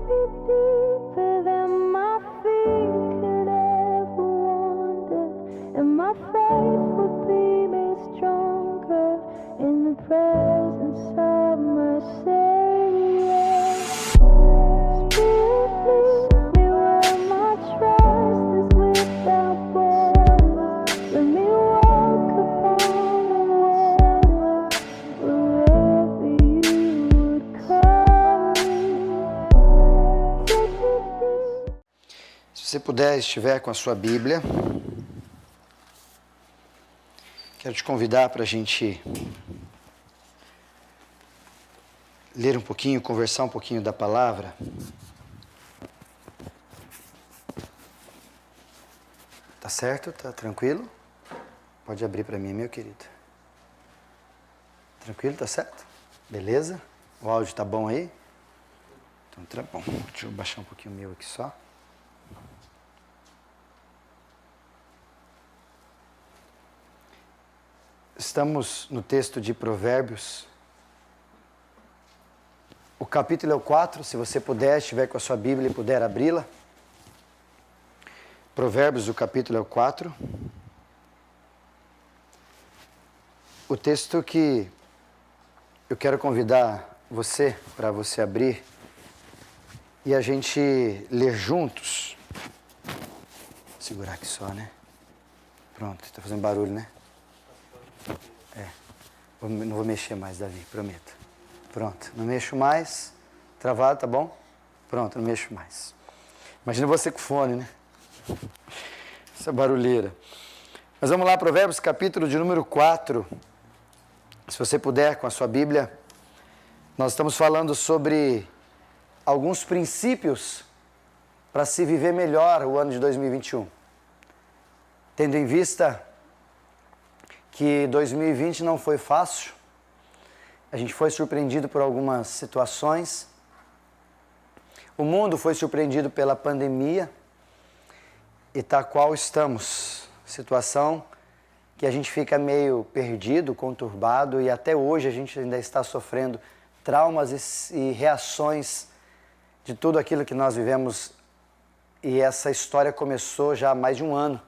deeper than my feet could ever wander, and my faith will be made stronger in the presence of my Savior. Spirit, lead me where my trust is without border. Let me walk upon the water wherever you would call me. Se você puder, estiver com a sua Bíblia, quero te convidar para a gente ler um pouquinho, conversar um pouquinho da palavra. Tá certo? Tá tranquilo? Pode abrir para mim, meu querido. Tranquilo? Tá certo? Beleza? O áudio tá bom aí? Então tá bom. Deixa eu baixar um pouquinho o meu aqui só. Estamos no texto de Provérbios. O capítulo é o 4, se você puder, estiver com a sua Bíblia e puder abri-la. Provérbios, o capítulo é o 4. O texto que eu quero convidar você, para você abrir, e a gente ler juntos. Vou segurar aqui só, né? Pronto, está fazendo barulho, né? Não vou mexer mais, Davi, prometo. Pronto, não mexo mais. Travado, tá bom? Pronto, não mexo mais. Imagina você com fone, né? Essa barulheira. Mas vamos lá, Provérbios, capítulo de número 4. Se você puder, com a sua Bíblia, nós estamos falando sobre alguns princípios para se viver melhor o ano de 2021. Tendo em vista que 2020 não foi fácil, a gente foi surpreendido por algumas situações, o mundo foi surpreendido pela pandemia, e tal qual estamos, situação que a gente fica meio perdido, conturbado, e até hoje a gente ainda está sofrendo traumas e reações de tudo aquilo que nós vivemos, e essa história começou já há mais de um ano.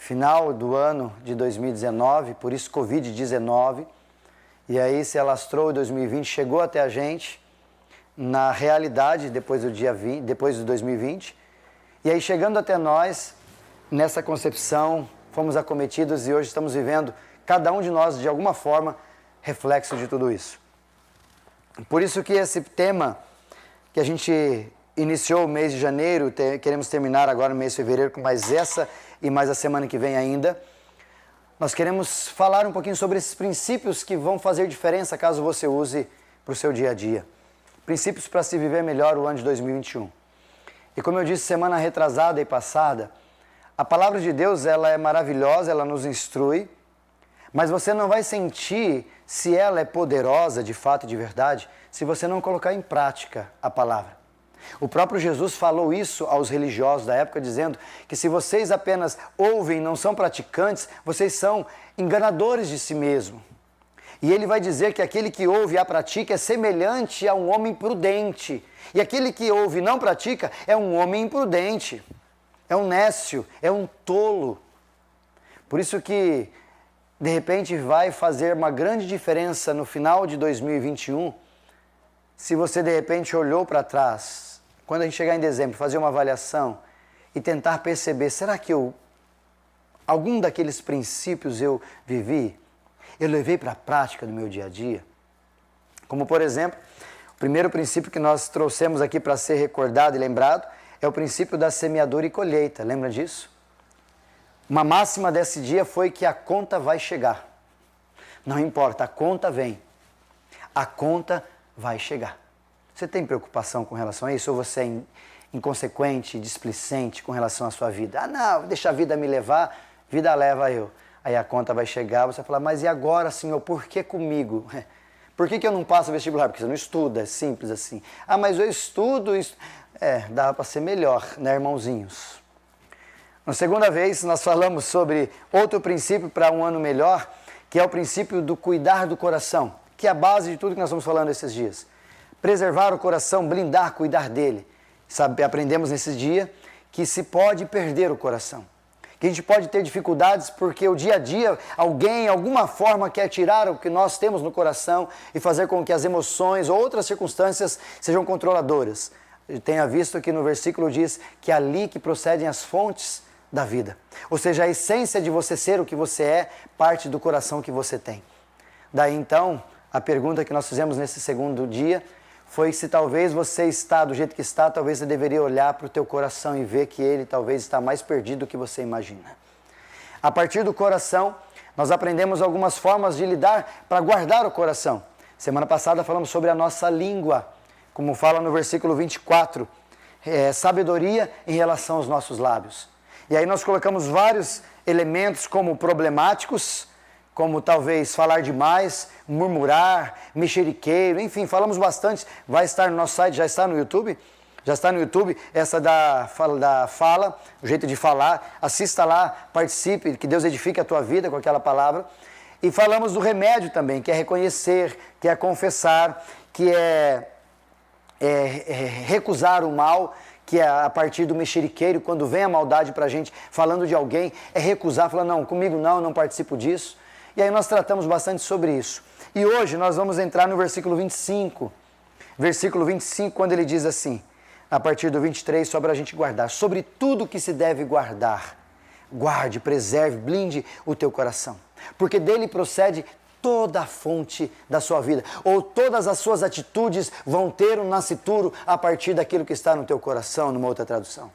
Final do ano de 2019, por isso Covid-19, e aí se alastrou em 2020, chegou até a gente, na realidade, depois do dia 20, depois de 2020, e aí chegando até nós, nessa concepção, fomos acometidos e hoje estamos vivendo, cada um de nós, de alguma forma, reflexo de tudo isso. Por isso que esse tema que a gente iniciou o mês de janeiro, queremos terminar agora no mês de fevereiro com mais essa e mais a semana que vem ainda. Nós queremos falar um pouquinho sobre esses princípios que vão fazer diferença caso você use para o seu dia a dia. Princípios para se viver melhor o ano de 2021. E como eu disse semana retrasada e passada, a palavra de Deus ela é maravilhosa, ela nos instrui, mas você não vai sentir se ela é poderosa de fato e de verdade se você não colocar em prática a palavra. O próprio Jesus falou isso aos religiosos da época, dizendo que se vocês apenas ouvem e não são praticantes, vocês são enganadores de si mesmo. E ele vai dizer que aquele que ouve e a pratica é semelhante a um homem prudente. E aquele que ouve e não pratica é um homem imprudente, é um nécio, é um tolo. Por isso que, de repente, vai fazer uma grande diferença no final de 2021, se você, de repente, olhou para trás, quando a gente chegar em dezembro, fazer uma avaliação e tentar perceber, será que algum daqueles princípios eu vivi, eu levei para a prática no meu dia a dia? Como, por exemplo, o primeiro princípio que nós trouxemos aqui para ser recordado e lembrado é o princípio da semeadura e colheita, lembra disso? Uma máxima desse dia foi que a conta vai chegar. Não importa, a conta vem. A conta vai chegar. Você tem preocupação com relação a isso? Ou você é inconsequente, displicente com relação à sua vida? Ah, não, deixa a vida me levar, vida leva eu. Aí a conta vai chegar, você vai falar, mas e agora, Senhor, por que comigo? Por que eu não passo vestibular? Porque você não estuda, é simples assim. Ah, mas eu estudo, dá para ser melhor, né, irmãozinhos? Na segunda vez, nós falamos sobre outro princípio para um ano melhor, que é o princípio do cuidar do coração, que é a base de tudo que nós estamos falando esses dias. Preservar o coração, blindar, cuidar dele. Aprendemos nesse dia que se pode perder o coração. Que a gente pode ter dificuldades porque o dia a dia, alguém, alguma forma quer tirar o que nós temos no coração e fazer com que as emoções ou outras circunstâncias sejam controladoras. Tenha visto que no versículo diz que é ali que procedem as fontes da vida. Ou seja, a essência de você ser o que você é, parte do coração que você tem. Daí então, a pergunta que nós fizemos nesse segundo dia foi se talvez você está do jeito que está, talvez você deveria olhar para o teu coração e ver que ele talvez está mais perdido do que você imagina. A partir do coração, nós aprendemos algumas formas de lidar para guardar o coração. Semana passada falamos sobre a nossa língua, como fala no versículo 24, sabedoria em relação aos nossos lábios. E aí nós colocamos vários elementos como problemáticos, como talvez falar demais, murmurar, mexeriqueiro, enfim, falamos bastante. Vai estar no nosso site, já está no YouTube? Já está no YouTube, essa da fala, o jeito de falar. Assista lá, participe, que Deus edifique a tua vida com aquela palavra. E falamos do remédio também, que é reconhecer, que é confessar, que é recusar o mal, que é a partir do mexeriqueiro, quando vem a maldade pra gente, falando de alguém, é recusar, falar, não, comigo não participo disso. E aí nós tratamos bastante sobre isso. E hoje nós vamos entrar no versículo 25. Versículo 25, quando ele diz assim, a partir do 23, sobre a gente guardar. Sobre tudo que se deve guardar. Guarde, preserve, blinde o teu coração. Porque dele procede toda a fonte da sua vida. Ou todas as suas atitudes vão ter um nascituro a partir daquilo que está no teu coração, numa outra tradução.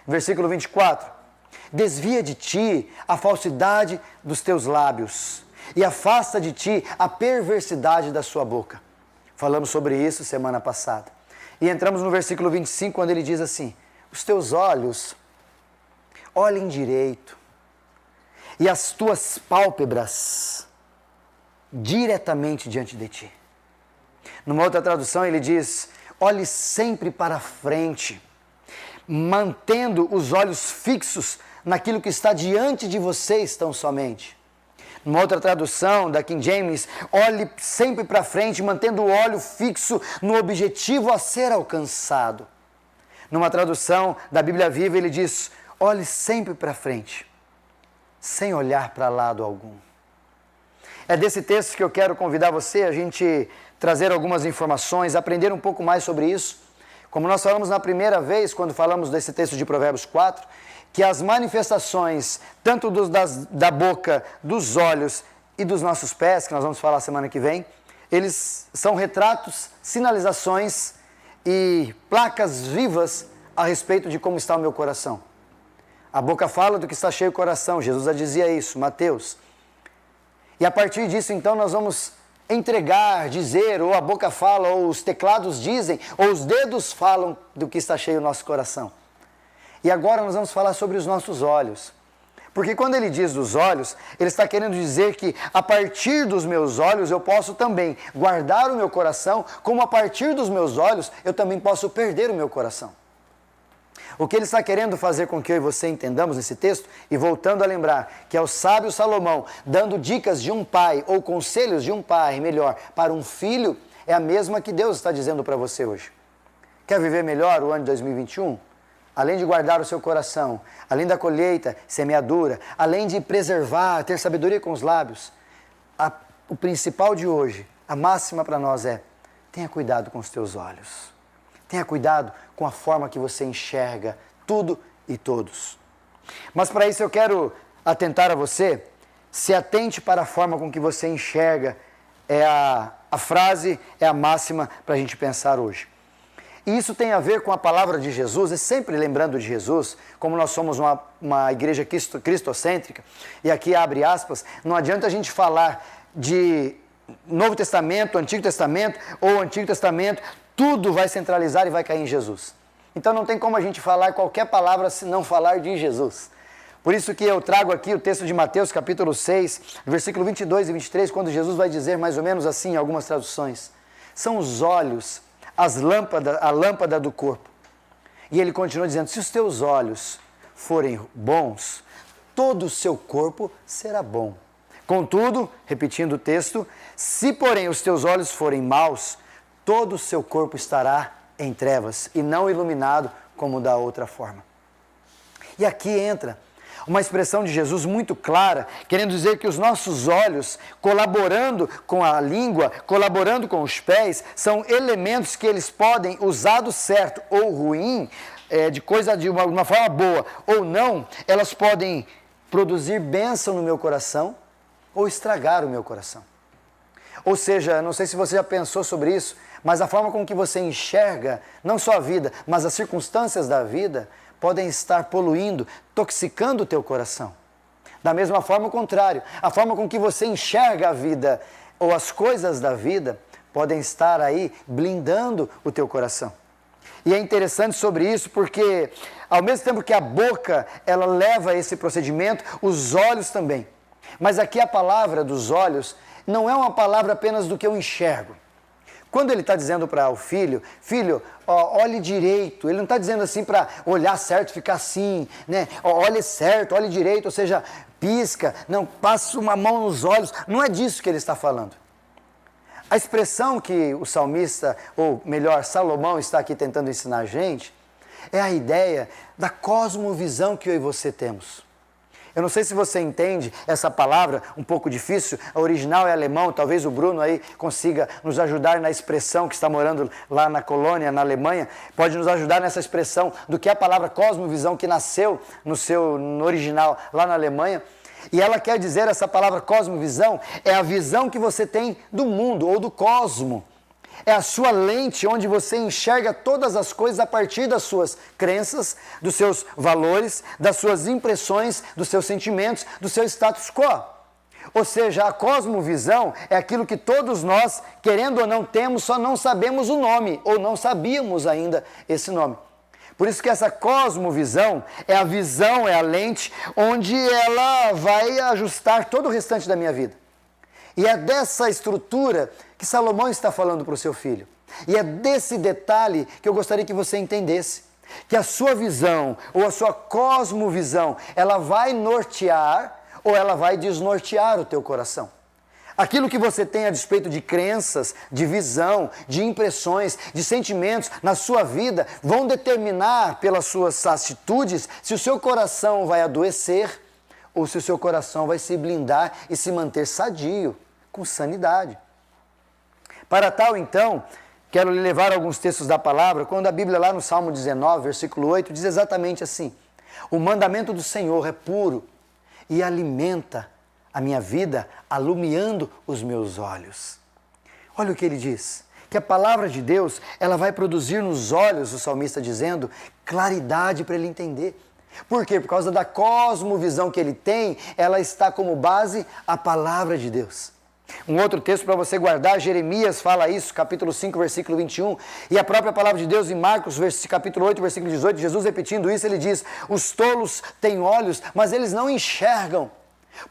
Versículo 24. Desvia de ti a falsidade dos teus lábios e afasta de ti a perversidade da sua boca. Falamos sobre isso semana passada. E entramos no versículo 25, quando ele diz assim, os teus olhos olhem direito e as tuas pálpebras diretamente diante de ti. Numa outra tradução ele diz, olhe sempre para frente, mantendo os olhos fixos naquilo que está diante de vocês tão somente. Numa outra tradução, da King James, olhe sempre para frente, mantendo o olho fixo no objetivo a ser alcançado. Numa tradução da Bíblia Viva, ele diz, olhe sempre para frente, sem olhar para lado algum. É desse texto que eu quero convidar você a gente trazer algumas informações, aprender um pouco mais sobre isso. Como nós falamos na primeira vez, quando falamos desse texto de Provérbios 4, que as manifestações, tanto da boca, dos olhos e dos nossos pés, que nós vamos falar semana que vem, eles são retratos, sinalizações e placas vivas a respeito de como está o meu coração. A boca fala do que está cheio o coração, Jesus já dizia isso, Mateus. E a partir disso, então, nós vamos entregar, dizer, ou a boca fala, ou os teclados dizem, ou os dedos falam do que está cheio o nosso coração. E agora nós vamos falar sobre os nossos olhos. Porque quando ele diz dos olhos, ele está querendo dizer que a partir dos meus olhos eu posso também guardar o meu coração, como a partir dos meus olhos eu também posso perder o meu coração. O que ele está querendo fazer com que eu e você entendamos nesse texto, e voltando a lembrar que é o sábio Salomão dando dicas de um pai, ou conselhos de um pai, melhor, para um filho, é a mesma que Deus está dizendo para você hoje. Quer viver melhor o ano de 2021? Além de guardar o seu coração, além da colheita, semeadura, além de preservar, ter sabedoria com os lábios, o principal de hoje, a máxima para nós é, tenha cuidado com os teus olhos. Tenha cuidado com a forma que você enxerga tudo e todos. Mas para isso eu quero atentar a você, se atente para a forma com que você enxerga, a frase, é a máxima para a gente pensar hoje. E isso tem a ver com a palavra de Jesus, e sempre lembrando de Jesus, como nós somos uma igreja cristocêntrica, e aqui abre aspas, não adianta a gente falar de Novo Testamento, Antigo Testamento, ou Antigo Testamento, tudo vai centralizar e vai cair em Jesus. Então não tem como a gente falar qualquer palavra se não falar de Jesus. Por isso que eu trago aqui o texto de Mateus, capítulo 6, versículo 22 e 23, quando Jesus vai dizer mais ou menos assim em algumas traduções. São os olhos, a lâmpada do corpo. E ele continua dizendo, se os teus olhos forem bons, todo o seu corpo será bom. Contudo, repetindo o texto, se porém os teus olhos forem maus, todo o seu corpo estará em trevas e não iluminado como da outra forma. E aqui entra uma expressão de Jesus muito clara, querendo dizer que os nossos olhos, colaborando com a língua, colaborando com os pés, são elementos que eles podem, usados certo ou ruim, de uma forma boa ou não, elas podem produzir bênção no meu coração ou estragar o meu coração. Ou seja, não sei se você já pensou sobre isso, mas a forma com que você enxerga, não só a vida, mas as circunstâncias da vida, podem estar poluindo, toxicando o teu coração. Da mesma forma, o contrário, a forma com que você enxerga a vida ou as coisas da vida podem estar aí blindando o teu coração. E é interessante sobre isso porque, ao mesmo tempo que a boca, ela leva esse procedimento, os olhos também. Mas aqui a palavra dos olhos não é uma palavra apenas do que eu enxergo. Quando ele está dizendo para o filho, olhe direito, ele não está dizendo assim para olhar certo, ficar assim, né? Olhe certo, olhe direito, ou seja, pisca, não, passa uma mão nos olhos, não é disso que ele está falando. A expressão que o salmista, ou melhor, Salomão está aqui tentando ensinar a gente, é a ideia da cosmovisão que eu e você temos. Eu não sei se você entende essa palavra, um pouco difícil, a original é alemão, talvez o Bruno aí consiga nos ajudar na expressão, que está morando lá na colônia, na Alemanha, pode nos ajudar nessa expressão do que é a palavra cosmovisão, que nasceu no original lá na Alemanha. E ela quer dizer, essa palavra cosmovisão, é a visão que você tem do mundo ou do cosmo. É a sua lente onde você enxerga todas as coisas a partir das suas crenças, dos seus valores, das suas impressões, dos seus sentimentos, do seu status quo. Ou seja, a cosmovisão é aquilo que todos nós, querendo ou não, temos, só não sabemos o nome, ou não sabíamos ainda esse nome. Por isso que essa cosmovisão é a visão, é a lente, onde ela vai ajustar todo o restante da minha vida. E é dessa estrutura que Salomão está falando para o seu filho. E é desse detalhe que eu gostaria que você entendesse. Que a sua visão, ou a sua cosmovisão, ela vai nortear ou ela vai desnortear o teu coração. Aquilo que você tem a despeito de crenças, de visão, de impressões, de sentimentos na sua vida, vão determinar pelas suas atitudes se o seu coração vai adoecer ou se o seu coração vai se blindar e se manter sadio, com sanidade. Para tal, então, quero lhe levar alguns textos da palavra, quando a Bíblia lá no Salmo 19, versículo 8, diz exatamente assim: o mandamento do Senhor é puro e alimenta a minha vida, alumiando os meus olhos. Olha o que ele diz, que a palavra de Deus, ela vai produzir nos olhos, o salmista dizendo, claridade para ele entender. Por quê? Por causa da cosmovisão que ele tem, ela está como base a palavra de Deus. Um outro texto para você guardar, Jeremias fala isso, capítulo 5, versículo 21, e a própria palavra de Deus em Marcos, capítulo 8, versículo 18, Jesus repetindo isso, ele diz, os tolos têm olhos, mas eles não enxergam.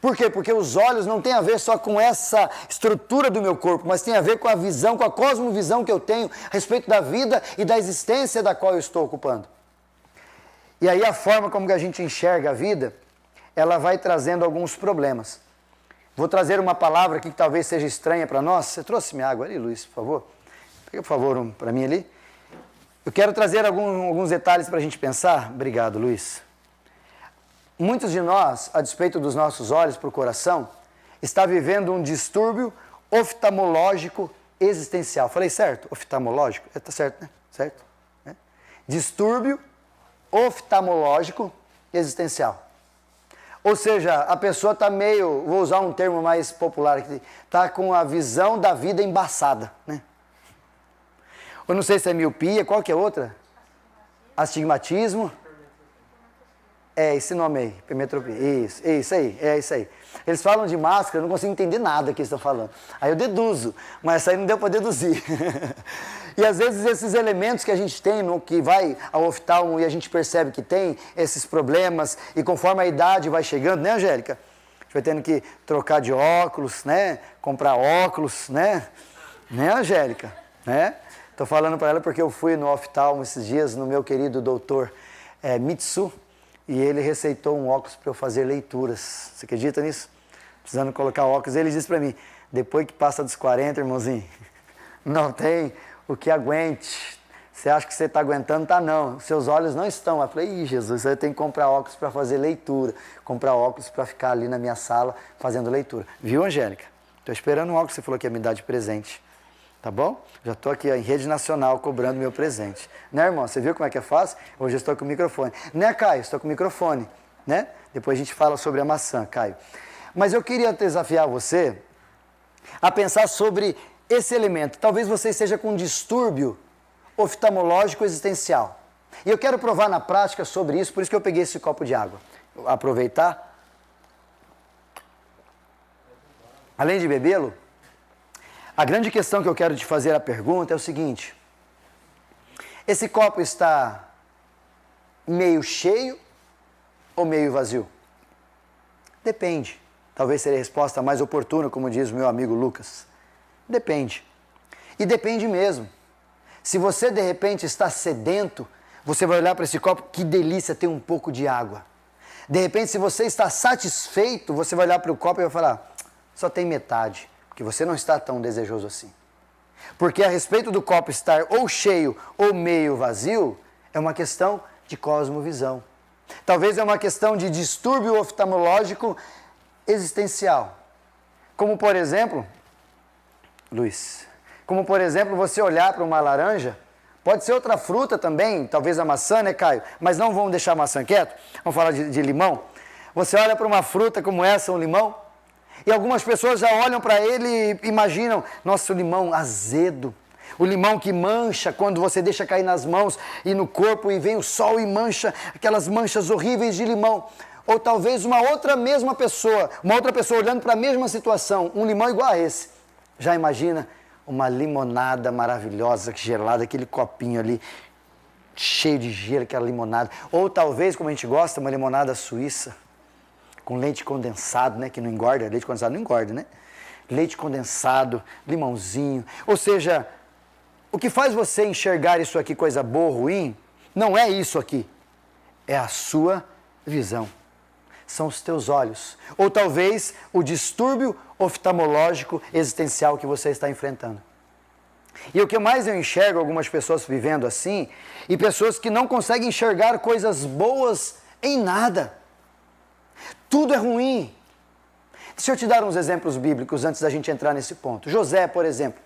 Por quê? Porque os olhos não têm a ver só com essa estrutura do meu corpo, mas tem a ver com a visão, com a cosmovisão que eu tenho a respeito da vida e da existência da qual eu estou ocupando. E aí a forma como que a gente enxerga a vida, ela vai trazendo alguns problemas. Vou trazer uma palavra aqui que talvez seja estranha para nós. Você trouxe minha água ali, Luiz, por favor? Pega, por favor, um para mim ali. Eu quero trazer alguns detalhes para a gente pensar. Obrigado, Luiz. Muitos de nós, a despeito dos nossos olhos para o coração, está vivendo um distúrbio oftalmológico existencial. Falei certo? Oftalmológico? Está certo, né? Certo? Distúrbio oftalmológico existencial. Ou seja, a pessoa está meio, vou usar um termo mais popular aqui, está com a visão da vida embaçada, né? Eu não sei se é miopia, qual que é outra? Astigmatismo. É esse nome aí, hipermetropia. Isso aí, é isso aí. Eles falam de máscara, eu não consigo entender nada que eles estão falando. Aí eu deduzo, mas isso aí não deu para deduzir. E às vezes esses elementos que a gente tem, no que vai ao oftalmo e a gente percebe que tem esses problemas, e conforme a idade vai chegando, né, Angélica? A gente vai tendo que trocar de óculos, né? Comprar óculos, né? Né, Angélica? Né? Estou falando para ela porque eu fui no oftalmo esses dias, no meu querido doutor Mitsu, e ele receitou um óculos para eu fazer leituras. Você acredita nisso? Precisando colocar óculos. Ele disse para mim, depois que passa dos 40, irmãozinho, não tem o que aguente Você acha que você está aguentando? Tá não. Seus olhos não estão. Eu falei, ih, Jesus, eu tenho que comprar óculos para fazer leitura. Comprar óculos para ficar ali na minha sala fazendo leitura. Viu, Angélica? Estou esperando um óculos que você falou que ia me dar de presente. Tá bom? Já estou aqui em rede nacional cobrando meu presente. Né, irmão? Você viu como é que é fácil? Hoje eu estou com o microfone. Né, Caio? Estou com o microfone. Né? Depois a gente fala sobre a maçã, Caio. Mas eu queria desafiar você a pensar sobre esse elemento. Talvez você esteja com um distúrbio oftalmológico existencial. E eu quero provar na prática sobre isso, por isso que eu peguei esse copo de água. Vou aproveitar. Além de bebê-lo, a grande questão que eu quero te fazer a pergunta é o seguinte: esse copo está meio cheio ou meio vazio? Depende. Talvez seria a resposta mais oportuna, como diz o meu amigo Lucas. Depende. E depende mesmo. Se você de repente está sedento, você vai olhar para esse copo, que delícia ter um pouco de água. De repente, se você está satisfeito, você vai olhar para o copo e vai falar, só tem metade, porque você não está tão desejoso assim. Porque a respeito do copo estar ou cheio ou meio vazio, é uma questão de cosmovisão. Talvez é uma questão de distúrbio oftalmológico existencial. Como por exemplo, Luiz, você olhar para uma laranja, pode ser outra fruta também, talvez a maçã, né, Caio? Mas não vamos deixar a maçã quieto, vamos falar de limão. Você olha para uma fruta como essa, um limão, e algumas pessoas já olham para ele e imaginam, nossa, o limão azedo, o limão que mancha quando você deixa cair nas mãos e no corpo e vem o sol e mancha, aquelas manchas horríveis de limão. Ou talvez uma outra pessoa olhando para a mesma situação, um limão igual a esse, já imagina uma limonada maravilhosa, gelada, aquele copinho ali, cheio de gelo, aquela limonada. Ou talvez, como a gente gosta, uma limonada suíça, com leite condensado, né? Que não engorda, leite condensado não engorda, né? Leite condensado, limãozinho. Ou seja, o que faz você enxergar isso aqui, coisa boa ou ruim, não é isso aqui. É a sua visão. São os teus olhos. Ou talvez o distúrbio oftalmológico existencial que você está enfrentando. E o que mais eu enxergo algumas pessoas vivendo assim, e pessoas que não conseguem enxergar coisas boas em nada. Tudo é ruim. Deixa eu te dar uns exemplos bíblicos antes da gente entrar nesse ponto. José, por exemplo.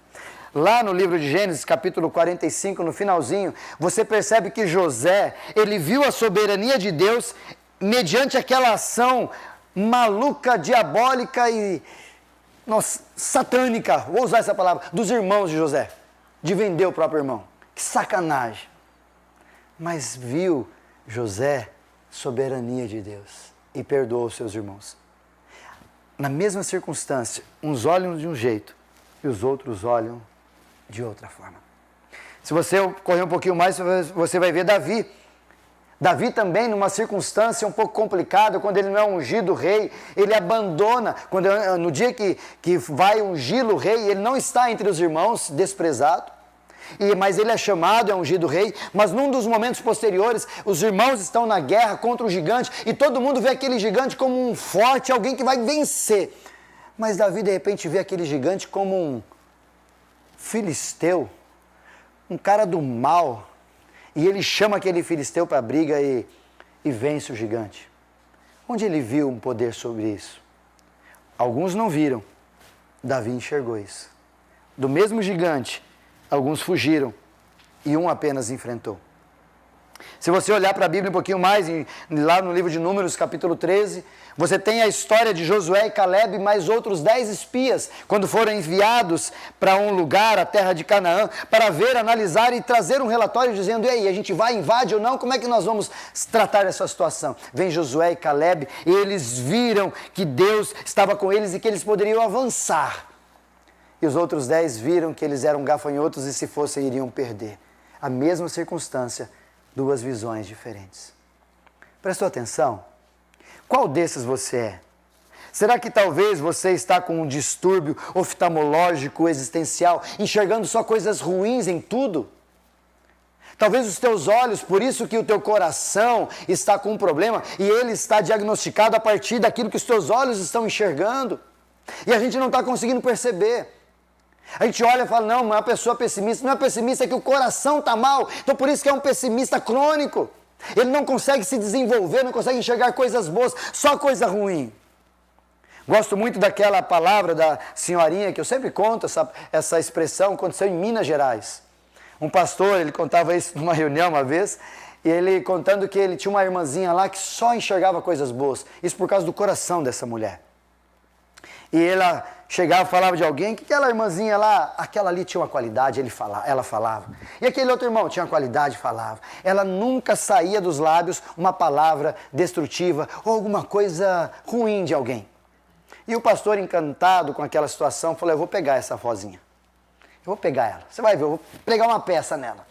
Lá no livro de Gênesis, capítulo 45, no finalzinho, você percebe que José, ele viu a soberania de Deus mediante aquela ação maluca, diabólica e satânica, vou usar essa palavra, dos irmãos de José, de vender o próprio irmão. Que sacanagem. Mas viu José soberania de Deus e perdoou os seus irmãos. Na mesma circunstância, uns olham de um jeito e os outros olham de outra forma. Se você correr um pouquinho mais, você vai ver Davi. Davi também, numa circunstância um pouco complicada, quando ele não é ungido rei, ele abandona, no dia que vai ungir o rei, ele não está entre os irmãos, desprezado, mas ele é chamado, é ungido rei, mas num dos momentos posteriores, os irmãos estão na guerra contra o gigante, e todo mundo vê aquele gigante como um forte, alguém que vai vencer. Mas Davi, de repente, vê aquele gigante como um filisteu, um cara do mal, e ele chama aquele filisteu para a briga e vence o gigante. Onde ele viu um poder sobre isso? Alguns não viram. Davi enxergou isso. Do mesmo gigante, alguns fugiram e um apenas enfrentou. Se você olhar para a Bíblia um pouquinho mais, lá no livro de Números, capítulo 13, você tem a história de Josué e Caleb, mais outros 10 espias, quando foram enviados para um lugar, a terra de Canaã, para ver, analisar e trazer um relatório dizendo, e aí, a gente vai, invade ou não? Como é que nós vamos tratar essa situação? Vem Josué e Caleb, e eles viram que Deus estava com eles e que eles poderiam avançar. E os outros 10 viram que eles eram gafanhotos e se fossem iriam perder. A mesma circunstância, duas visões diferentes. Prestou atenção? Qual desses você é? Será que talvez você está com um distúrbio oftalmológico existencial, enxergando só coisas ruins em tudo? Talvez os teus olhos, por isso que o teu coração está com um problema e ele está diagnosticado a partir daquilo que os teus olhos estão enxergando. E a gente não está conseguindo perceber. A gente olha e fala, não, mas é uma pessoa pessimista. Não é pessimista, é que o coração está mal. Então por isso que é um pessimista crônico. Ele não consegue se desenvolver, não consegue enxergar coisas boas, só coisa ruim. Gosto muito daquela palavra da senhorinha, que eu sempre conto essa expressão, aconteceu em Minas Gerais. Um pastor, ele contava isso numa reunião uma vez, e ele contando que ele tinha uma irmãzinha lá que só enxergava coisas boas. Isso por causa do coração dessa mulher. E ela chegava e falava de alguém, que aquela irmãzinha lá, aquela ali tinha uma qualidade, ela falava. E aquele outro irmão tinha uma qualidade, falava. Ela nunca saía dos lábios uma palavra destrutiva ou alguma coisa ruim de alguém. E o pastor, encantado com aquela situação, falou, eu vou pegar essa vozinha. Eu vou pegar ela. Você vai ver, eu vou pregar uma peça nela.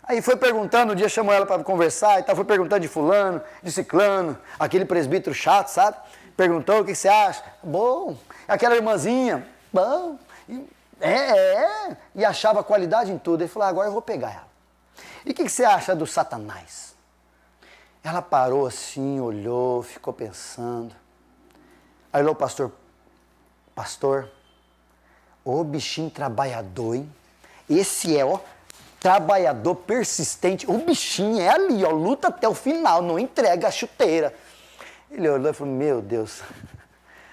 Aí foi perguntando, um dia chamou ela para conversar e tal, foi perguntando de fulano, de ciclano, aquele presbítero chato, sabe? Perguntou, o que você acha? Bom. Aquela irmãzinha, bom. E achava qualidade em tudo. Ele falou, agora eu vou pegar ela. E o que você acha do Satanás? Ela parou assim, olhou, ficou pensando. Aí o pastor, ô bichinho trabalhador, hein? Esse é, trabalhador persistente. O bichinho é ali, luta até o final, não entrega a chuteira. Ele olhou e falou, meu Deus,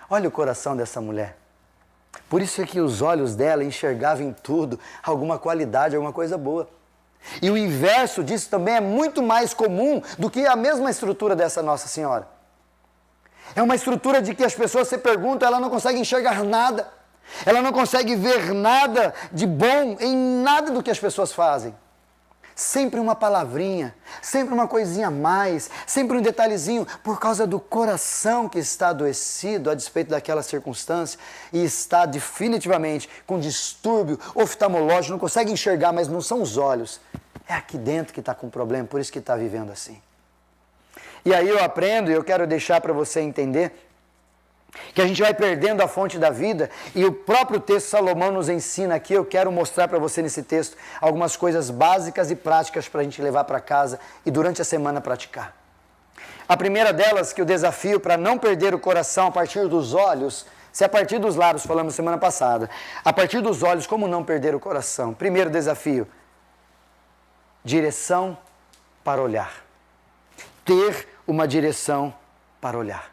olha o coração dessa mulher. Por isso é que os olhos dela enxergavam em tudo alguma qualidade, alguma coisa boa. E o inverso disso também é muito mais comum do que a mesma estrutura dessa Nossa Senhora. É uma estrutura de que as pessoas se perguntam, ela não consegue enxergar nada. Ela não consegue ver nada de bom em nada do que as pessoas fazem. Sempre uma palavrinha, sempre uma coisinha a mais, sempre um detalhezinho, por causa do coração que está adoecido a despeito daquela circunstância e está definitivamente com distúrbio oftalmológico, não consegue enxergar, mas não são os olhos. É aqui dentro que está com problema, por isso que está vivendo assim. E aí eu aprendo, e eu quero deixar para você entender, que a gente vai perdendo a fonte da vida, e o próprio texto Salomão nos ensina aqui, eu quero mostrar para você nesse texto, algumas coisas básicas e práticas para a gente levar para casa e durante a semana praticar. A primeira delas, que o desafio para não perder o coração a partir dos olhos, se a partir dos lábios falamos semana passada, a partir dos olhos, como não perder o coração? Primeiro desafio, direção para olhar. Ter uma direção para olhar.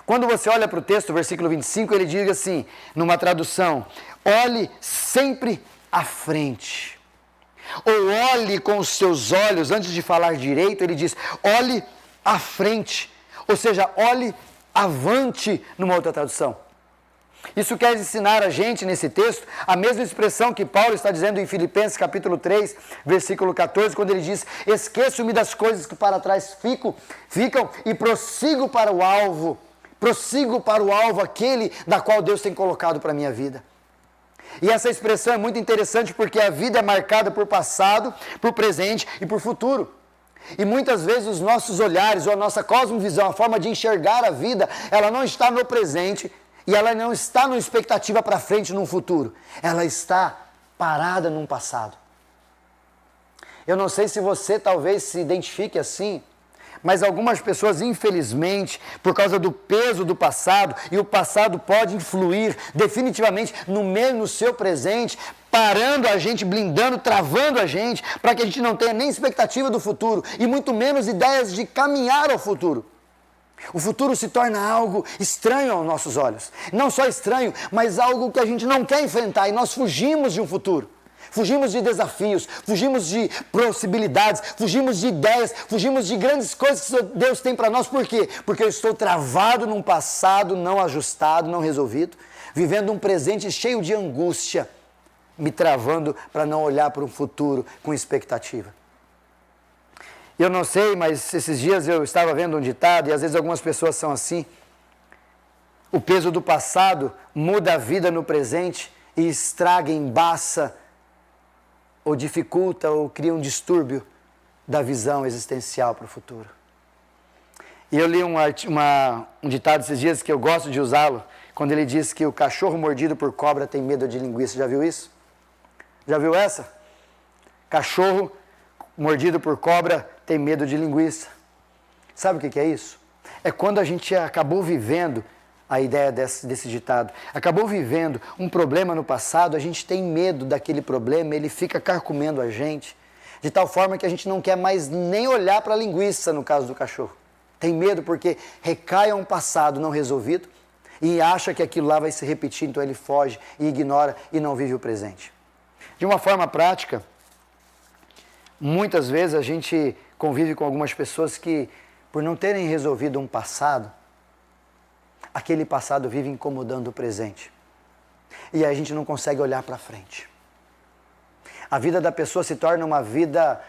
Quando você olha para o texto, versículo 25, ele diz assim, numa tradução, olhe sempre à frente. Ou olhe com os seus olhos, antes de falar direito, ele diz, olhe à frente. Ou seja, olhe avante, numa outra tradução. Isso quer ensinar a gente, nesse texto, a mesma expressão que Paulo está dizendo em Filipenses capítulo 3, versículo 14, quando ele diz, esqueço-me das coisas que para trás ficam e prossigo para o alvo, aquele da qual Deus tem colocado para a minha vida. E essa expressão é muito interessante porque a vida é marcada por passado, por presente e por futuro. E muitas vezes os nossos olhares ou a nossa cosmovisão, a forma de enxergar a vida, ela não está no presente, e ela não está numa expectativa para frente, num futuro. Ela está parada num passado. Eu não sei se você talvez se identifique assim, mas algumas pessoas, infelizmente, por causa do peso do passado, e o passado pode influir definitivamente no seu presente, parando a gente, blindando, travando a gente, para que a gente não tenha nem expectativa do futuro, e muito menos ideias de caminhar ao futuro. O futuro se torna algo estranho aos nossos olhos. Não só estranho, mas algo que a gente não quer enfrentar. E nós fugimos de um futuro. Fugimos de desafios, fugimos de possibilidades, fugimos de ideias, fugimos de grandes coisas que Deus tem para nós. Por quê? Porque eu estou travado num passado não ajustado, não resolvido, vivendo um presente cheio de angústia, me travando para não olhar para um futuro com expectativa. Eu não sei, mas esses dias eu estava vendo um ditado, e às vezes algumas pessoas são assim. O peso do passado muda a vida no presente e estraga, embaça, ou dificulta, ou cria um distúrbio da visão existencial para o futuro. E eu li um ditado esses dias que eu gosto de usá-lo, quando ele diz que o cachorro mordido por cobra tem medo de linguiça. Já viu isso? Já viu essa? Cachorro mordido por cobra tem medo de linguiça. Sabe o que é isso? É quando a gente acabou vivendo a ideia desse ditado. Acabou vivendo um problema no passado, a gente tem medo daquele problema, ele fica carcomendo a gente, de tal forma que a gente não quer mais nem olhar para a linguiça, no caso do cachorro. Tem medo porque recai a um passado não resolvido e acha que aquilo lá vai se repetir, então ele foge e ignora e não vive o presente. De uma forma prática, muitas vezes a gente convive com algumas pessoas que, por não terem resolvido um passado, aquele passado vive incomodando o presente. E aí a gente não consegue olhar para frente. A vida da pessoa se torna uma vida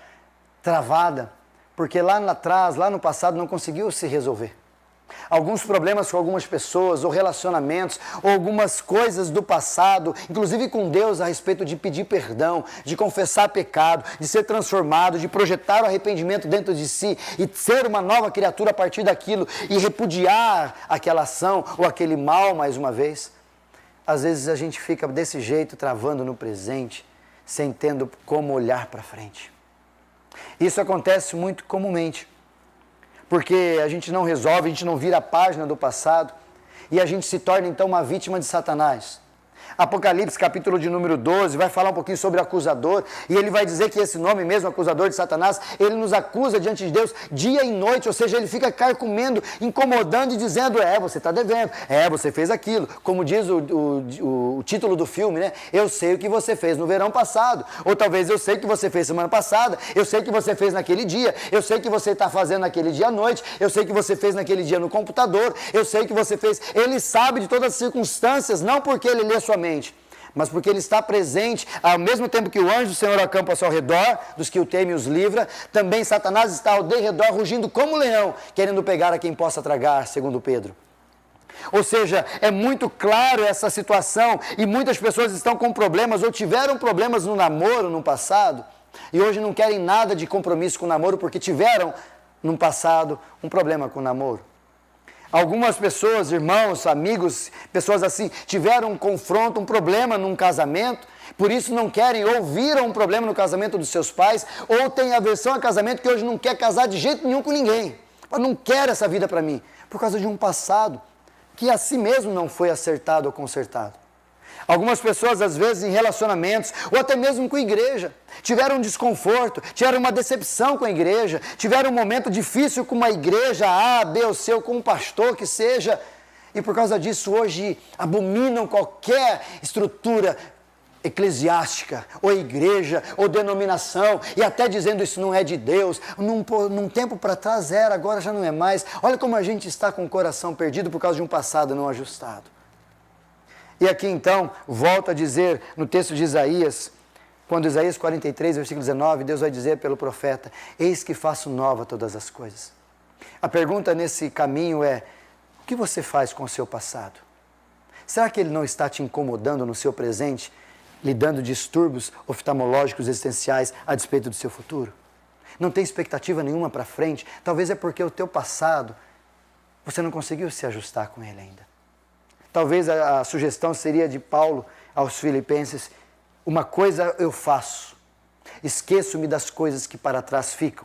travada, porque lá atrás, lá no passado, não conseguiu se resolver. Alguns problemas com algumas pessoas, ou relacionamentos, ou algumas coisas do passado, inclusive com Deus, a respeito de pedir perdão, de confessar pecado, de ser transformado, de projetar o arrependimento dentro de si e ser uma nova criatura a partir daquilo e repudiar aquela ação ou aquele mal mais uma vez. Às vezes a gente fica desse jeito, travando no presente, sem tendo como olhar para frente. Isso acontece muito comumente, porque a gente não resolve, a gente não vira a página do passado e a gente se torna então uma vítima de Satanás. Apocalipse, capítulo de número 12, vai falar um pouquinho sobre o acusador, e ele vai dizer que esse nome mesmo, acusador de Satanás, ele nos acusa diante de Deus dia e noite, ou seja, ele fica carcomendo, incomodando e dizendo, você está devendo, você fez aquilo, como diz o título do filme, né? Eu sei o que você fez no verão passado, ou talvez eu sei o que você fez semana passada, eu sei o que você fez naquele dia, eu sei o que você está fazendo naquele dia à noite, eu sei o que você fez naquele dia no computador, eu sei o que você fez, ele sabe de todas as circunstâncias, não porque ele lê sua mente, mas porque ele está presente, ao mesmo tempo que o anjo do Senhor acampa-se ao redor dos que o temem e os livra, também Satanás está ao derredor, rugindo como leão, querendo pegar a quem possa tragar, segundo Pedro. Ou seja, é muito claro essa situação, e muitas pessoas estão com problemas, ou tiveram problemas no namoro no passado, e hoje não querem nada de compromisso com o namoro, porque tiveram, no passado, um problema com o namoro. Algumas pessoas, irmãos, amigos, pessoas assim, tiveram um confronto, um problema num casamento, por isso não querem ou viram um problema no casamento dos seus pais, ou têm aversão a casamento que hoje não quer casar de jeito nenhum com ninguém. Eu não quero essa vida para mim, por causa de um passado que a si mesmo não foi acertado ou consertado. Algumas pessoas, às vezes, em relacionamentos, ou até mesmo com a igreja, tiveram um desconforto, tiveram uma decepção com a igreja, tiveram um momento difícil com uma igreja A, B ou C, ou com um pastor que seja, e por causa disso hoje abominam qualquer estrutura eclesiástica, ou igreja, ou denominação, e até dizendo isso não é de Deus, num tempo para trás era, agora já não é mais. Olha como a gente está com o coração perdido por causa de um passado não ajustado. E aqui então, volta a dizer no texto de Isaías, quando Isaías 43, versículo 19, Deus vai dizer pelo profeta, eis que faço nova todas as coisas. A pergunta nesse caminho é, o que você faz com o seu passado? Será que ele não está te incomodando no seu presente, lhe dando distúrbios oftalmológicos existenciais a despeito do seu futuro? Não tem expectativa nenhuma para frente? Talvez é porque o teu passado, você não conseguiu se ajustar com ele ainda. Talvez a sugestão seria de Paulo aos Filipenses, uma coisa eu faço, esqueço-me das coisas que para trás ficam,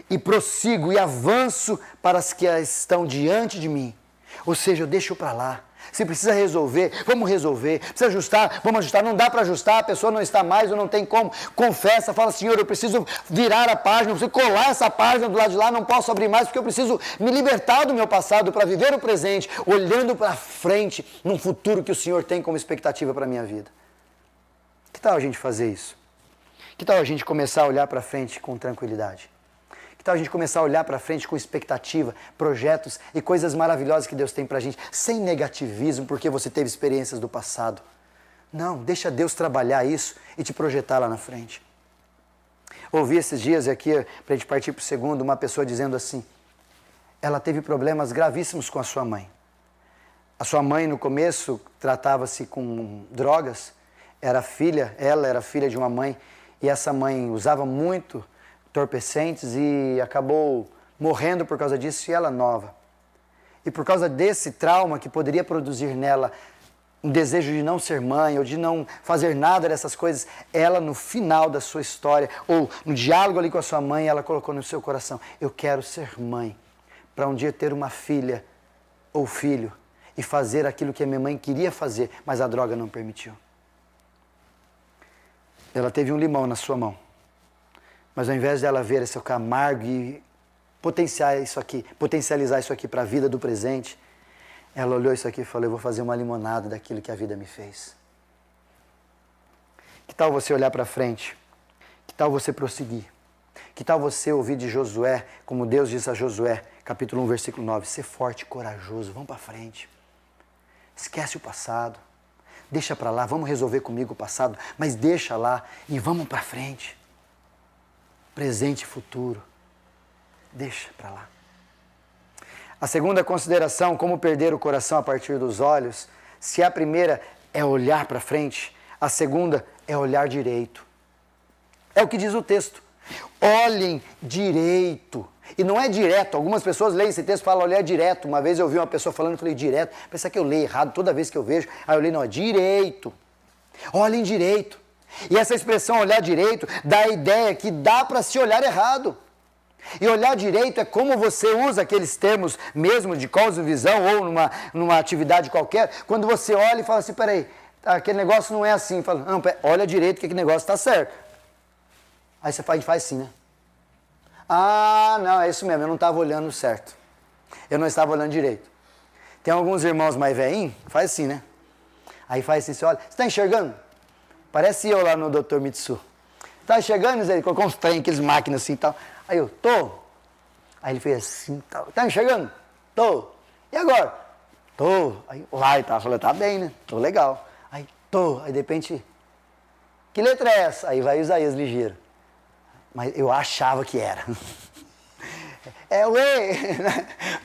e prossigo e avanço para as que estão diante de mim. Ou seja, eu deixo para lá. Se precisa resolver, vamos resolver. Precisa ajustar, vamos ajustar. Não dá para ajustar, a pessoa não está mais ou não tem como. Confessa, fala, Senhor, eu preciso virar a página, eu preciso colar essa página do lado de lá, não posso abrir mais, porque eu preciso me libertar do meu passado para viver o presente, olhando para frente, num futuro que o Senhor tem como expectativa para a minha vida. Que tal a gente fazer isso? Que tal a gente começar a olhar para frente com tranquilidade? Que tal a gente começar a olhar para frente com expectativa, projetos e coisas maravilhosas que Deus tem para a gente, sem negativismo, porque você teve experiências do passado. Não, deixa Deus trabalhar isso e te projetar lá na frente. Ouvi esses dias aqui, para a gente partir para o segundo, uma pessoa dizendo assim, ela teve problemas gravíssimos com a sua mãe. A sua mãe, no começo, tratava-se com drogas, ela era filha de uma mãe, e essa mãe usava muito entorpecentes e acabou morrendo por causa disso, e ela nova. E por causa desse trauma que poderia produzir nela um desejo de não ser mãe ou de não fazer nada dessas coisas, ela no final da sua história, ou no diálogo ali com a sua mãe, ela colocou no seu coração, eu quero ser mãe, para um dia ter uma filha ou filho, e fazer aquilo que a minha mãe queria fazer, mas a droga não permitiu. Ela teve um limão na sua mão, mas ao invés dela ver esse amargo e potencializar isso aqui para a vida do presente, ela olhou isso aqui e falou: eu vou fazer uma limonada daquilo que a vida me fez. Que tal você olhar para frente? Que tal você prosseguir? Que tal você ouvir de Josué, como Deus diz a Josué, capítulo 1, versículo 9, ser forte e corajoso, vamos para frente. Esquece o passado, deixa para lá, vamos resolver comigo o passado, mas deixa lá e vamos para frente. Presente e futuro, deixa para lá. A segunda consideração, como perder o coração a partir dos olhos, se a primeira é olhar para frente, a segunda é olhar direito. É o que diz o texto. Olhem direito. E não é direto. Algumas pessoas leem esse texto e falam olhar direto. Uma vez eu ouvi uma pessoa falando, eu falei direto. Pensa que eu leio errado toda vez que eu vejo. Aí eu leio, não, é direito. Olhem direito. E essa expressão olhar direito dá a ideia que dá para se olhar errado. E olhar direito é como você usa aqueles termos mesmo de cosmovisão ou numa atividade qualquer, quando você olha e fala assim, peraí, aquele negócio não é assim. Fala, não, olha direito que aquele negócio está certo. Aí você faz assim, né? Ah, não, é isso mesmo, eu não estava olhando certo. Eu não estava olhando direito. Tem alguns irmãos mais velhinhos, faz assim, né? Aí faz assim, você olha, você está enxergando? Parece eu lá no Dr. Mitsu. Está enxergando, Zé? Ele colocou uns trem, aqueles máquinas assim e tal. Aí eu, tô. Aí ele fez assim e tal. Está enxergando? Tô. E agora? Tô. Aí lá e tal, falei, tá bem, né? Tô legal. Aí, tô. Aí de repente, que letra é essa? Aí vai o Isaías ligeiro. Mas eu achava que era. É o E.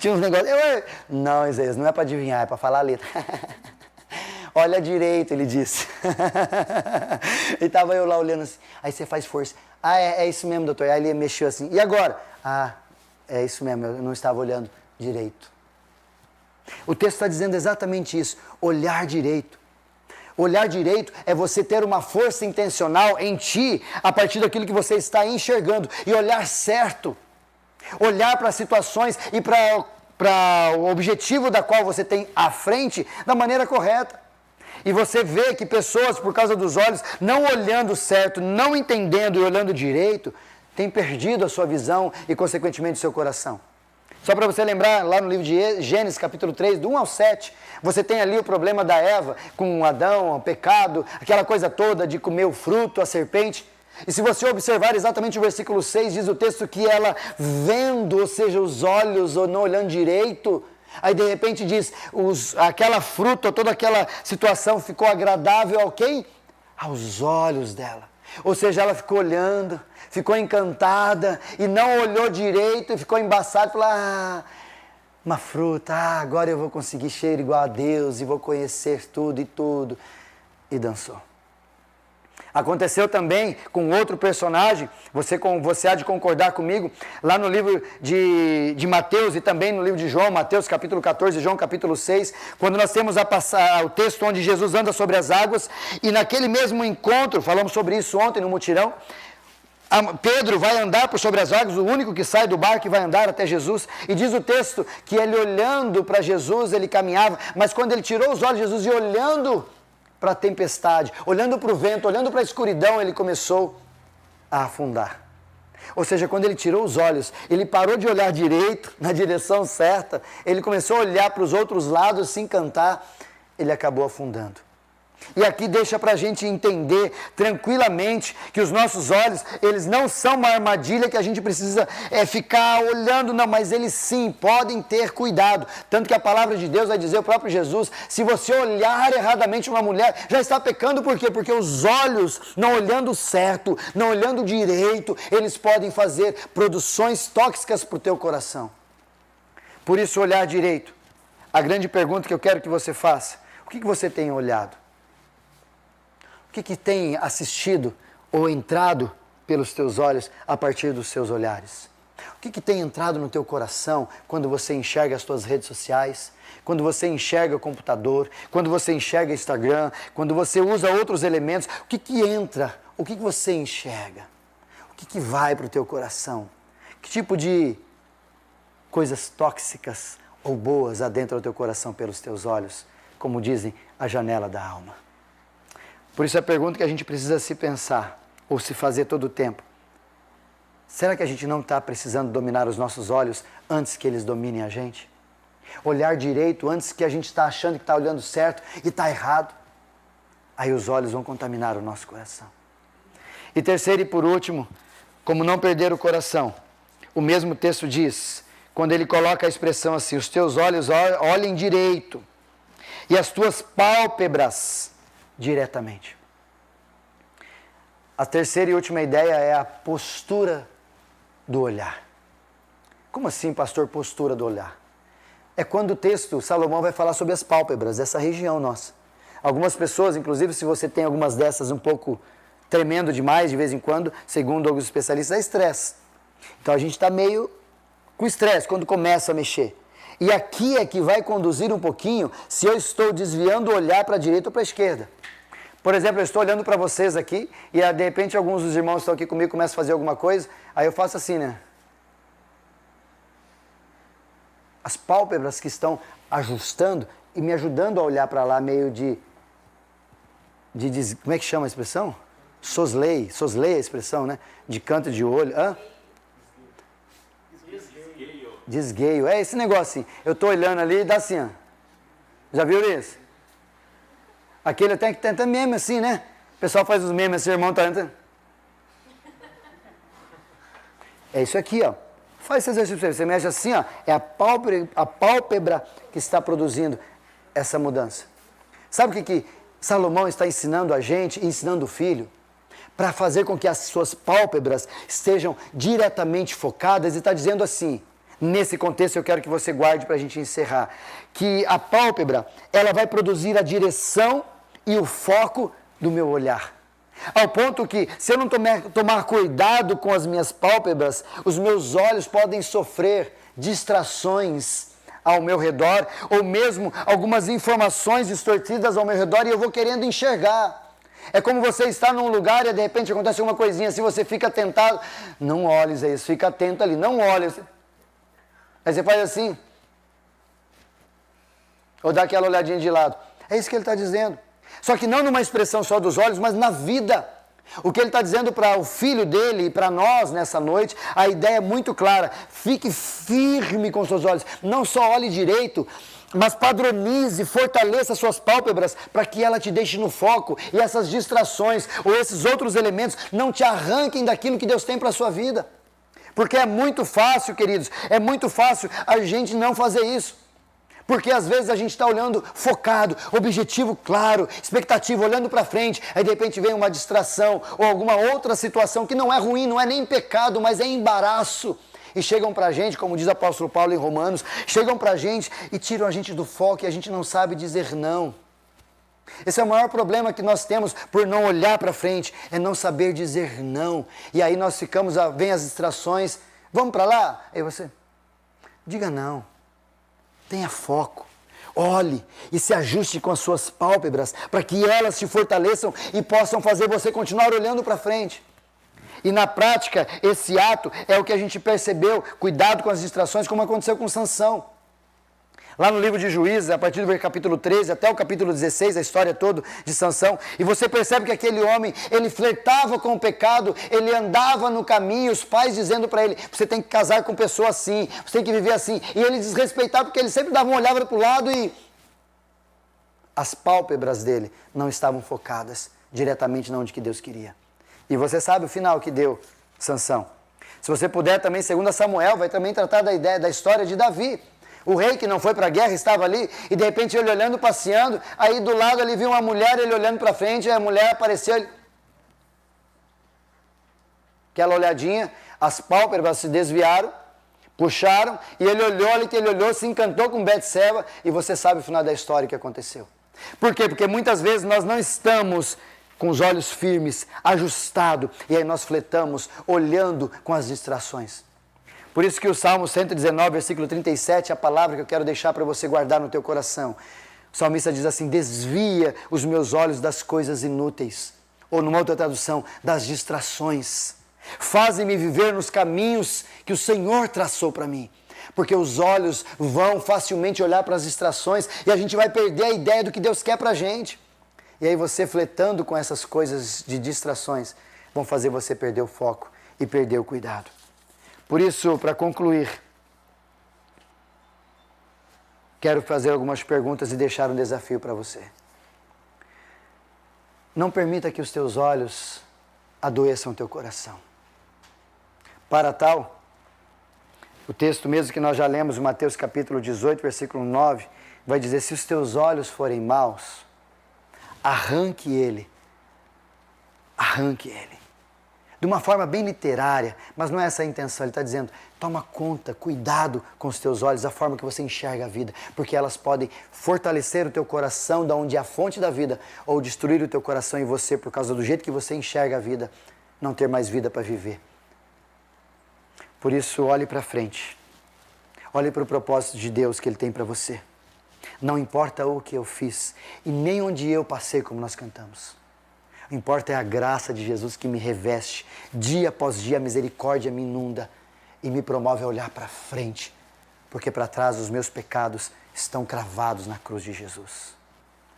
Tinha uns negócios. É o E. Não, Isaías, não é para adivinhar, é para falar a letra. Olha direito, ele disse. E estava eu lá olhando assim. Aí você faz força. Ah, é isso mesmo, doutor. Aí ele mexeu assim. E agora? Ah, é isso mesmo, eu não estava olhando direito. O texto está dizendo exatamente isso. Olhar direito. Olhar direito é você ter uma força intencional em ti, a partir daquilo que você está enxergando. E olhar certo. Olhar para situações e para o objetivo da qual você tem à frente da maneira correta. E você vê que pessoas, por causa dos olhos, não olhando certo, não entendendo e olhando direito, têm perdido a sua visão e, consequentemente, o seu coração. Só para você lembrar, lá no livro de Gênesis, capítulo 3, do 1 ao 7, você tem ali o problema da Eva com Adão, o pecado, aquela coisa toda de comer o fruto, a serpente. E se você observar exatamente o versículo 6, diz o texto que ela vendo, ou seja, os olhos ou não olhando direito, aí de repente diz, aquela fruta, toda aquela situação ficou agradável ao quem? Aos olhos dela. Ou seja, ela ficou olhando, ficou encantada e não olhou direito e ficou embaçada e falou, uma fruta, agora eu vou conseguir cheiro igual a Deus e vou conhecer tudo e tudo. E dançou. Aconteceu também com outro personagem, você há de concordar comigo, lá no livro de Mateus e também no livro de João, Mateus capítulo 14, João capítulo 6, quando nós temos o texto onde Jesus anda sobre as águas, e naquele mesmo encontro, falamos sobre isso ontem no mutirão, Pedro vai andar por sobre as águas, o único que sai do barco e vai andar até Jesus, e diz o texto que ele olhando para Jesus, ele caminhava, mas quando ele tirou os olhos de Jesus e olhando para a tempestade, olhando para o vento, olhando para a escuridão, ele começou a afundar. Ou seja, quando ele tirou os olhos, ele parou de olhar direito, na direção certa, ele começou a olhar para os outros lados, se encantar, ele acabou afundando. E aqui deixa para a gente entender tranquilamente que os nossos olhos, eles não são uma armadilha que a gente precisa ficar olhando, não, mas eles sim podem ter cuidado. Tanto que a palavra de Deus vai dizer, o próprio Jesus, se você olhar erradamente uma mulher, já está pecando, por quê? Porque os olhos, não olhando certo, não olhando direito, eles podem fazer produções tóxicas para o teu coração. Por isso, olhar direito. A grande pergunta que eu quero que você faça, o que você tem olhado? O que tem assistido ou entrado pelos teus olhos a partir dos seus olhares? O que tem entrado no teu coração quando você enxerga as tuas redes sociais, quando você enxerga o computador, quando você enxerga Instagram, quando você usa outros elementos? O que entra? O que você enxerga? O que vai para o teu coração? Que tipo de coisas tóxicas ou boas adentram o teu coração pelos teus olhos, como dizem, a janela da alma. Por isso a pergunta que a gente precisa se pensar, ou se fazer todo o tempo, será que a gente não está precisando dominar os nossos olhos antes que eles dominem a gente? Olhar direito antes que a gente está achando que está olhando certo e está errado? Aí os olhos vão contaminar o nosso coração. E terceiro e por último, como não perder o coração, o mesmo texto diz, quando ele coloca a expressão assim, os teus olhos olhem direito e as tuas pálpebras diretamente. A terceira e última ideia é a postura do olhar. Como assim, pastor, postura do olhar? É quando o texto, Salomão vai falar sobre as pálpebras, dessa região nossa. Algumas pessoas, inclusive, se você tem algumas dessas um pouco tremendo demais de vez em quando, segundo alguns especialistas, é estresse. Então a gente está meio com estresse quando começa a mexer. E aqui é que vai conduzir um pouquinho se eu estou desviando o olhar para a direita ou para a esquerda. Por exemplo, eu estou olhando para vocês aqui e de repente alguns dos irmãos estão aqui comigo, começam a fazer alguma coisa, aí eu faço assim, né? As pálpebras que estão ajustando e me ajudando a olhar para lá meio de como é que chama a expressão? Soslei a expressão, né? De canto de olho. Hã? Desgueio. É esse negócio assim. Eu estou olhando ali e dá assim, ó. Já viu isso? Aquele até que tenta meme assim, né? O pessoal faz os memes assim, irmão tá... É isso aqui, ó. Faz esse exercício pra você. Você mexe assim, ó. É a pálpebra que está produzindo essa mudança. Sabe o que Salomão está ensinando a gente, ensinando o filho? Para fazer com que as suas pálpebras estejam diretamente focadas e está dizendo assim, nesse contexto eu quero que você guarde para a gente encerrar, que a pálpebra, ela vai produzir a direção e o foco do meu olhar. Ao ponto que, se eu não tomar cuidado com as minhas pálpebras, os meus olhos podem sofrer distrações ao meu redor, ou mesmo algumas informações distorcidas ao meu redor e eu vou querendo enxergar. É como você está num lugar e de repente acontece uma coisinha assim, você fica tentado, não olhes a isso, fica atento ali, não olhe. Aí você faz assim, ou dá aquela olhadinha de lado. É isso que ele está dizendo. Só que não numa expressão só dos olhos, mas na vida. O que ele está dizendo para o filho dele e para nós nessa noite, a ideia é muito clara. Fique firme com seus olhos. Não só olhe direito, mas padronize, fortaleça suas pálpebras para que ela te deixe no foco e essas distrações ou esses outros elementos não te arranquem daquilo que Deus tem para a sua vida. Porque é muito fácil, queridos, é muito fácil a gente não fazer isso. Porque às vezes a gente está olhando focado, objetivo claro, expectativa, olhando para frente, aí de repente vem uma distração ou alguma outra situação que não é ruim, não é nem pecado, mas é embaraço. E chegam para a gente, como diz o apóstolo Paulo em Romanos, chegam para a gente e tiram a gente do foco e a gente não sabe dizer não. Esse é o maior problema que nós temos por não olhar para frente, é não saber dizer não. E aí nós ficamos, vem as distrações, vamos para lá? Aí você, diga não. Tenha foco, olhe e se ajuste com as suas pálpebras para que elas te fortaleçam e possam fazer você continuar olhando para frente. E na prática, esse ato é o que a gente percebeu, cuidado com as distrações, como aconteceu com Sansão. Lá no livro de Juízes, a partir do capítulo 13 até o capítulo 16, a história toda de Sansão, e você percebe que aquele homem, ele flertava com o pecado, ele andava no caminho, os pais dizendo para ele, você tem que casar com pessoa assim, você tem que viver assim, e ele desrespeitava porque ele sempre dava uma olhada para o lado e as pálpebras dele não estavam focadas diretamente onde que Deus queria. E você sabe o final que deu Sansão. Se você puder também, 2 Samuel, vai também tratar da história de Davi. O rei que não foi para a guerra estava ali e de repente ele olhando, passeando, aí do lado ele viu uma mulher, ele olhando para frente, e a mulher apareceu, aquela olhadinha, as pálpebras se desviaram, puxaram, e ele olhou, se encantou com Betseba, e você sabe o final da história que aconteceu. Por quê? Porque muitas vezes nós não estamos com os olhos firmes, ajustados, e aí nós fletamos, olhando com as distrações. Por isso que o Salmo 119, versículo 37, é a palavra que eu quero deixar para você guardar no teu coração. O salmista diz assim, desvia os meus olhos das coisas inúteis. Ou numa outra tradução, das distrações. Fazem-me viver nos caminhos que o Senhor traçou para mim. Porque os olhos vão facilmente olhar para as distrações e a gente vai perder a ideia do que Deus quer para a gente. E aí você fletando com essas coisas de distrações vão fazer você perder o foco e perder o cuidado. Por isso, para concluir, quero fazer algumas perguntas e deixar um desafio para você. Não permita que os teus olhos adoeçam o teu coração. Para tal, o texto mesmo que nós já lemos, Mateus capítulo 18, versículo 9, vai dizer, se os teus olhos forem maus, arranque ele. Arranque ele. De uma forma bem literária, mas não é essa a intenção. Ele está dizendo, toma conta, cuidado com os teus olhos, a forma que você enxerga a vida, porque elas podem fortalecer o teu coração, da onde é a fonte da vida, ou destruir o teu coração e você, por causa do jeito que você enxerga a vida, não ter mais vida para viver. Por isso, olhe para frente. Olhe para o propósito de Deus que Ele tem para você. Não importa o que eu fiz e nem onde eu passei, como nós cantamos. O que importa é a graça de Jesus que me reveste. Dia após dia a misericórdia me inunda e me promove a olhar para frente. Porque para trás os meus pecados estão cravados na cruz de Jesus.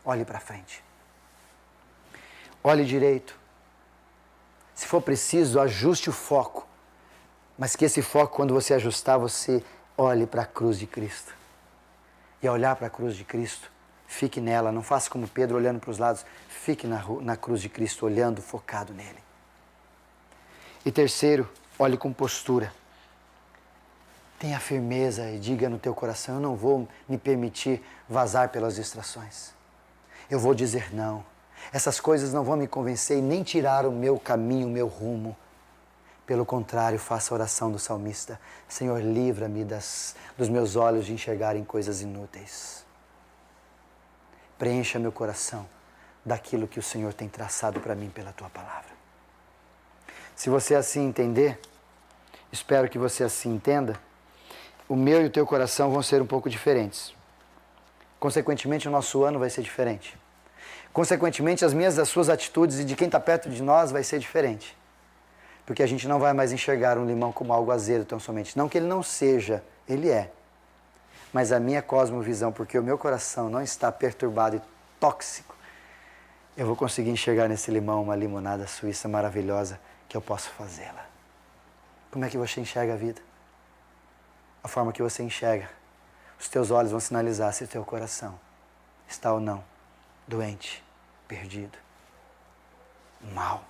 Olhe para frente. Olhe direito. Se for preciso, ajuste o foco. Mas que esse foco, quando você ajustar, você olhe para a cruz de Cristo. E ao olhar para a cruz de Cristo, fique nela. Não faça como Pedro olhando para os lados. Fique na cruz de Cristo, olhando, focado nele. E terceiro, olhe com postura. Tenha firmeza e diga no teu coração, eu não vou me permitir vazar pelas distrações. Eu vou dizer não. Essas coisas não vão me convencer e nem tirar o meu caminho, o meu rumo. Pelo contrário, faça a oração do salmista. Senhor, livra-me dos meus olhos de enxergarem coisas inúteis. Preencha meu coração daquilo que o Senhor tem traçado para mim pela Tua palavra. Se você assim entender, espero que você assim entenda, o meu e o teu coração vão ser um pouco diferentes. Consequentemente, o nosso ano vai ser diferente. Consequentemente, as suas atitudes e de quem está perto de nós vai ser diferente. Porque a gente não vai mais enxergar um limão como algo azedo tão somente. Não que ele não seja, ele é. Mas a minha cosmovisão, porque o meu coração não está perturbado e tóxico, eu vou conseguir enxergar nesse limão uma limonada suíça maravilhosa que eu posso fazê-la. Como é que você enxerga a vida? A forma que você enxerga. Os teus olhos vão sinalizar se o teu coração está ou não doente, perdido, mal.